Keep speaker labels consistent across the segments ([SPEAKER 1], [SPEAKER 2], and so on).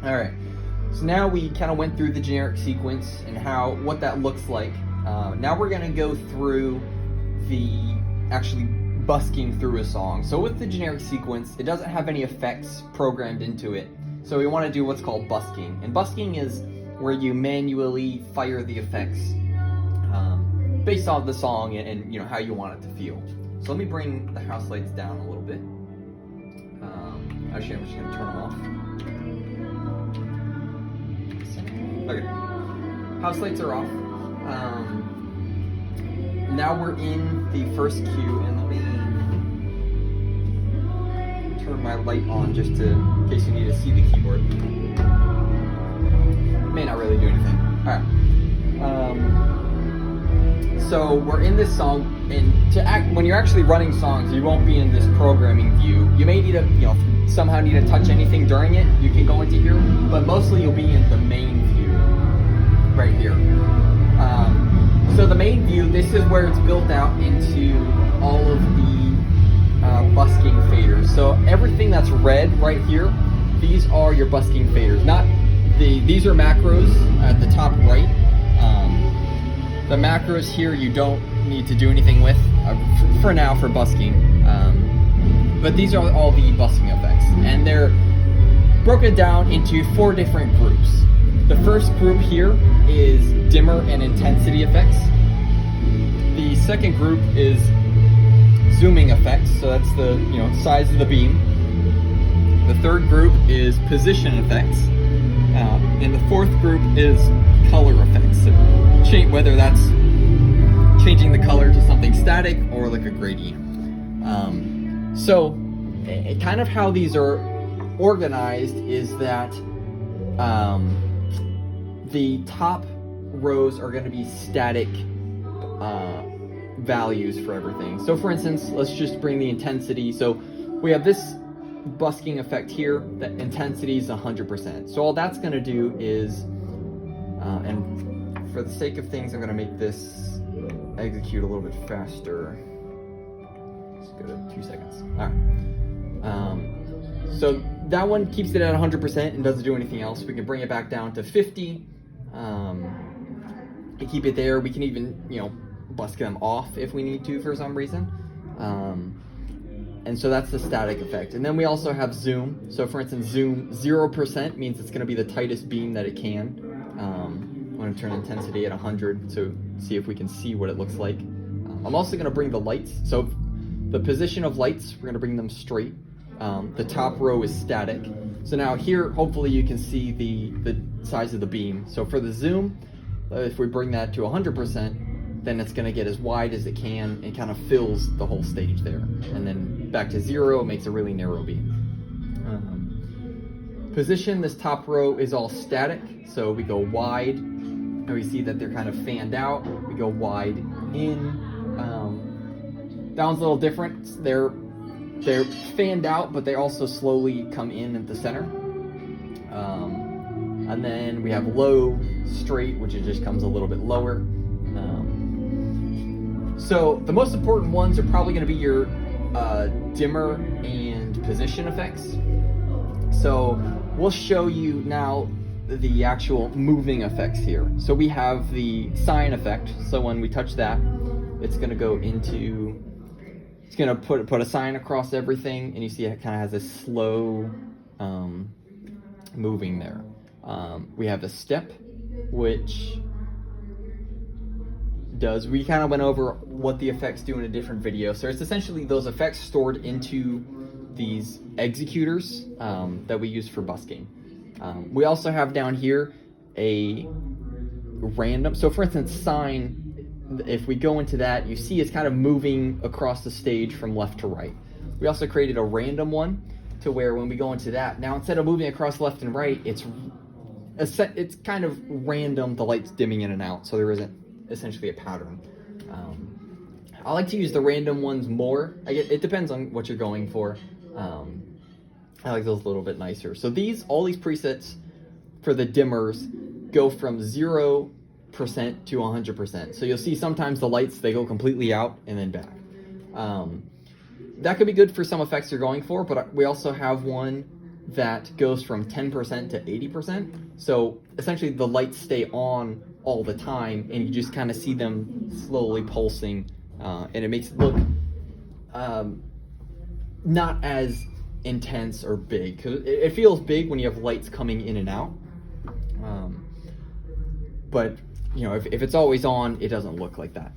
[SPEAKER 1] All right. So now we kind of went through the generic sequence and what that looks like. Now we're gonna go through the actually busking through a song. So with the generic sequence, it doesn't have any effects programmed into it. So we want to do what's called busking. And busking is where you manually fire the effects based off the song and you know how you want it to feel. So let me bring the house lights down a little bit. Actually, I'm just gonna turn them off. Okay, house lights are off. Now we're in the first cue, and let me turn my light on just in case you need to see the keyboard. May not really do anything. All right. So we're in this song, and when you're actually running songs, you won't be in this programming view. You may need to, somehow need to touch anything during it. You can go into here, but mostly you'll be in the main view right here. So the main view, this is where it's built out into all of the busking faders. So everything that's red right here, these are your busking faders. These are macros at the top right. The macros here you don't need to do anything with for now for busking. But these are all the busking effects, and they're broken down into 4 different groups. The first group here is dimmer and intensity effects. The second group is zooming effects, so that's the size of the beam. The third group is position effects, and the fourth group is color effects. So whether that's changing the color to something static or like a gradient. So kind of how these are organized is that the top rows are going to be static values for everything. So for instance, let's just bring the intensity. So we have this busking effect here, that intensity is 100%. So all that's going to do is, and for the sake of things, I'm going to make this execute a little bit faster. Let's go to 2 seconds. All right. So that one keeps it at 100% and doesn't do anything else. We can bring it back down to 50. And keep it there. We can even, busk them off if we need to for some reason. And so that's the static effect. And then we also have zoom. So for instance, zoom 0% means it's going to be the tightest beam that it can. I'm going to turn intensity at 100 to see if we can see what it looks like. I'm also going to bring the lights. So the position of lights, we're going to bring them straight. The top row is static. So now here, hopefully you can see the size of the beam. So for the zoom, if we bring that to 100%, then it's going to get as wide as it can and kind of fills the whole stage there. And then back to 0, it makes a really narrow beam. Position, this top row is all static. So we go wide, and we see that they're kind of fanned out. We go wide in. That one's a little different. They're fanned out, but they also slowly come in at the center. And then we have low, straight, which it just comes a little bit lower. So the most important ones are probably going to be your dimmer and position effects. So we'll show you now the actual moving effects here. So we have the sine effect. So when we touch that, it's going to go into, it's going to put a sign across everything, and you see it kind of has a slow moving there. We have the step, which we kind of went over what the effects do in a different video. So it's essentially those effects stored into these executors that we use for busking. We also have down here a random, so for instance, sine, if we go into that, you see it's kind of moving across the stage from left to right. We also created a random one to where when we go into that, now instead of moving across left and right, it's kind of random, the light's dimming in and out, so there isn't essentially a pattern. I like to use the random ones more. It depends on what you're going for. I like those a little bit nicer. So all these presets for the dimmers go from 0% to 100%. So you'll see sometimes the lights, they go completely out and then back. That could be good for some effects you're going for, but we also have one that goes from 10% to 80%. So essentially the lights stay on all the time, and you just kind of see them slowly pulsing, and it makes it look not as intense or big, because it feels big when you have lights coming in and out. But if it's always on, it doesn't look like that,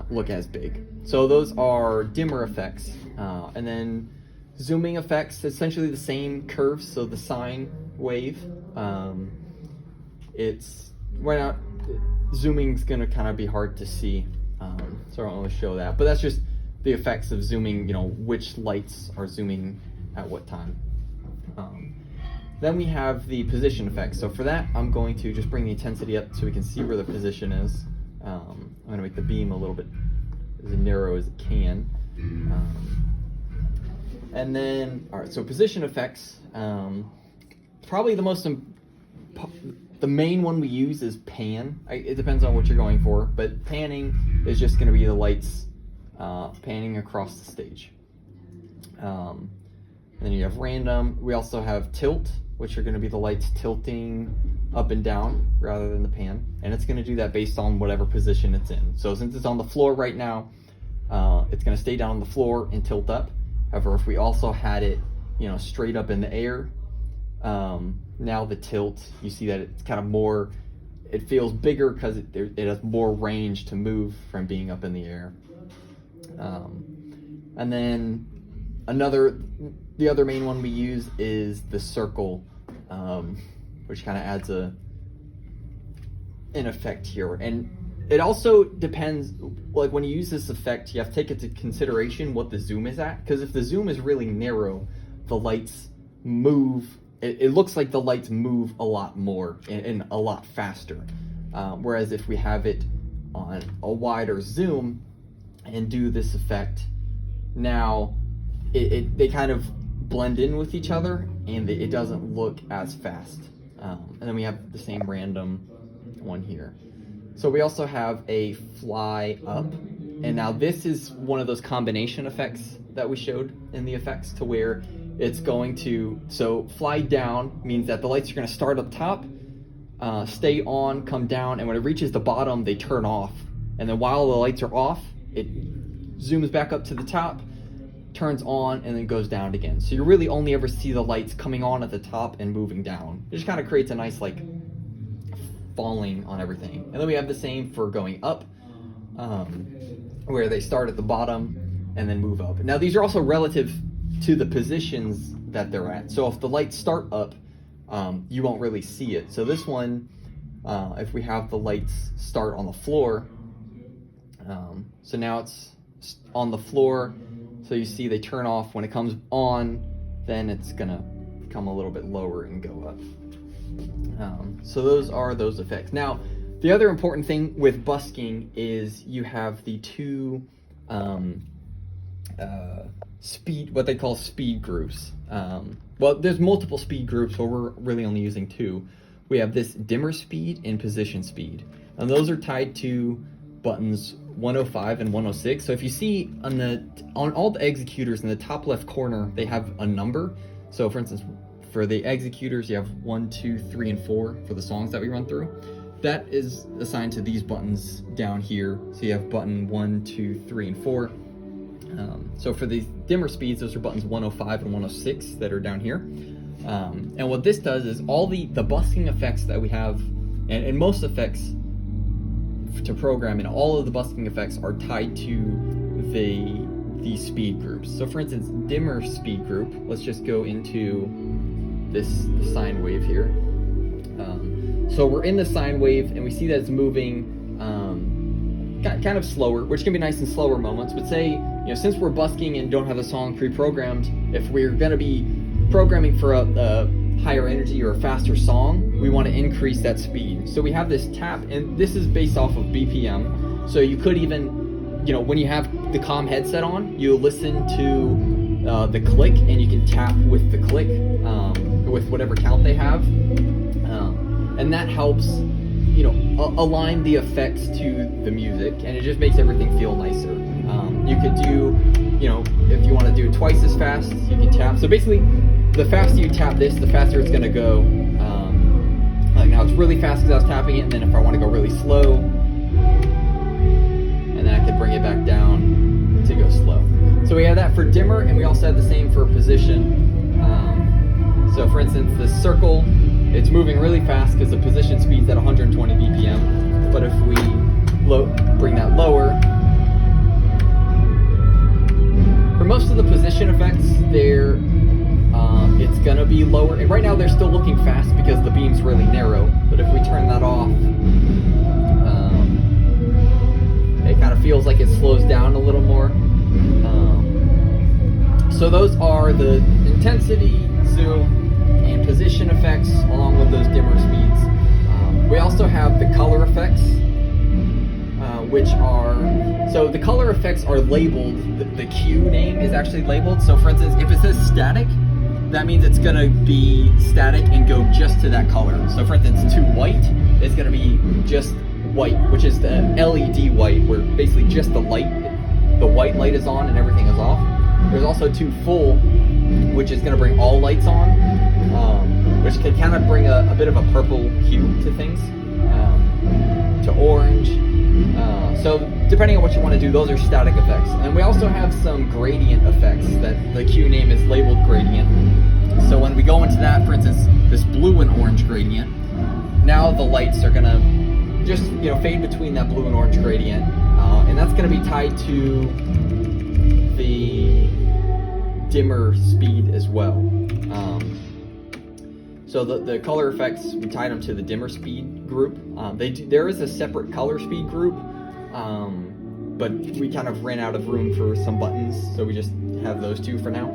[SPEAKER 1] look as big. So those are dimmer effects, and then zooming effects, essentially the same curves. So the sine wave, zooming's gonna kind of be hard to see, so I don't want to show that. But that's just the effects of zooming. Which lights are zooming at what time. Then we have the position effects. So for that, I'm going to just bring the intensity up so we can see where the position is. I'm going to make the beam a little bit as narrow as it can. And then, all right, so position effects. Probably the main one we use is pan. It depends on what you're going for, but panning is just going to be the lights panning across the stage. And then you have random. We also have tilt, which are going to be the lights tilting up and down rather than the pan. And it's going to do that based on whatever position it's in. So since it's on the floor right now, it's going to stay down on the floor and tilt up. However, if we also had it, straight up in the air, now the tilt, you see that it's kind of more, it feels bigger because it has more range to move from being up in the air. And then the other main one we use is the circle, which kind of adds an effect here. And it also depends, like when you use this effect, you have to take into consideration what the zoom is at, because if the zoom is really narrow, the lights move, it looks like the lights move a lot more and a lot faster. Whereas if we have it on a wider zoom and do this effect, now they kind of blend in with each other, and it doesn't look as fast. And then we have the same random one here. So we also have a fly up, and now this is one of those combination effects that we showed in the effects, to where it's going to, so fly down means that the lights are going to start up top, stay on, come down, and when it reaches the bottom, they turn off. And then while the lights are off, it zooms back up to the top, turns on, and then goes down again. So you really only ever see the lights coming on at the top and moving down. It just kind of creates a nice falling on everything. And then we have the same for going up, where they start at the bottom and then move up. Now these are also relative to the positions that they're at. So if the lights start up, you won't really see it. So this one, if we have the lights start on the floor, so now it's on the floor, so you see they turn off. When it comes on, then it's gonna come a little bit lower and go up. So those are those effects. Now, the other important thing with busking is you have the two what they call speed groups. Well, there's multiple speed groups, but we're really only using two. We have this dimmer speed and position speed, and those are tied to buttons 105 and 106. So if you see on all the executors in the top left corner, they have a number. So for instance, for the executors, you have 1, 2, 3, and 4 for the songs that we run through. That is assigned to these buttons down here. So you have button 1, 2, 3, and 4. So for these dimmer speeds, those are buttons 105 and 106 that are down here. And what this does is all the busking effects that we have, and most effects to program, and all of the busking effects are tied to the speed groups. So for instance, dimmer speed group, let's just go into this sine wave here. So we're in the sine wave, and we see that it's moving kind of slower, which can be nice in slower moments. But say, since we're busking and don't have the song pre-programmed, if we're going to be programming for a higher energy or a faster song, we want to increase that speed. So we have this tap, and this is based off of BPM. So you could even, when you have the comm headset on, you listen to the click, and you can tap with the click, with whatever count they have. And that helps, align the effects to the music, and it just makes everything feel nicer. You could do, if you want to do it twice as fast, you can tap. So basically, the faster you tap this, the faster it's going to go. Like now it's really fast because I was tapping it, and then if I want to go really slow, and then I can bring it back down to go slow. So we have that for dimmer, and we also have the same for position. So for instance, the circle, it's moving really fast because the position speed's at 120 BPM. But if we bring that lower, for most of the position effects, it's gonna be lower. And right now they're still looking fast because the beam's really narrow. But if we turn that off, it kind of feels like it slows down a little more. So those are the intensity, zoom, and position effects along with those dimmer speeds. We also have the color effects, which are, so the color effects are labeled, the cue name is actually labeled. So for instance, if it says static, that means it's gonna be static and go just to that color. So for instance, to white, it's gonna be just white, which is the LED white, where basically just the white light is on and everything is off. There's also to full, which is gonna bring all lights on, which can kind of bring a bit of a purple hue to things, to orange. So depending on what you want to do, those are static effects. And we also have some gradient effects that the cue name is labeled gradient. So when we go into that, for instance, this blue and orange gradient, now the lights are gonna just fade between that blue and orange gradient, and that's gonna be tied to the dimmer speed as well. So the color effects, we tied them to the dimmer speed group. There is a separate color speed group, but we kind of ran out of room for some buttons, so we just have those two for now.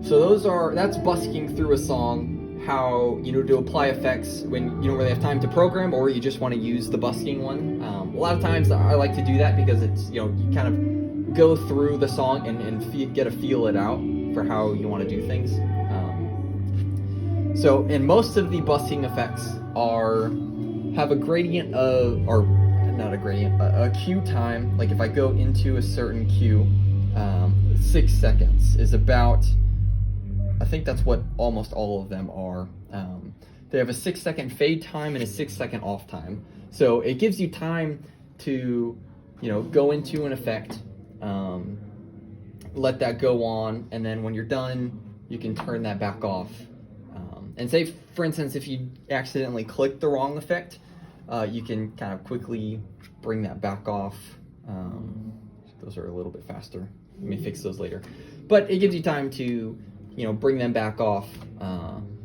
[SPEAKER 1] So that's busking through a song, how to apply effects when you don't really have time to program, or you just want to use the busking one. A lot of times I like to do that because it's you kind of go through the song and get a feel it out for how you want to do things. So, and most of the busking effects have a gradient of, or not a gradient, a cue time. Like if I go into a certain cue, 6 seconds is about, I think that's what almost all of them are. They have a 6-second fade time and a 6-second off time. So it gives you time to, go into an effect, let that go on, and then when you're done, you can turn that back off. And say, for instance, if you accidentally click the wrong effect, you can kind of quickly bring that back off. Those are a little bit faster. Let me fix those later. But it gives you time to, bring them back off.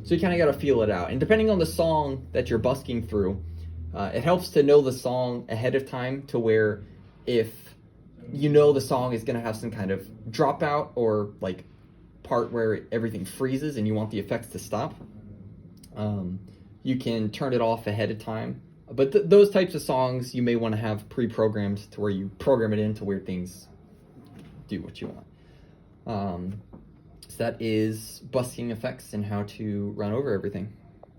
[SPEAKER 1] So you kind of got to feel it out. And depending on the song that you're busking through, it helps to know the song ahead of time, to where if the song is going to have some kind of dropout or like part where everything freezes and you want the effects to stop, you can turn it off ahead of time. But those types of songs you may want to have pre-programmed, to where you program it in to where things do what you want. So that is busking effects and how to run over everything.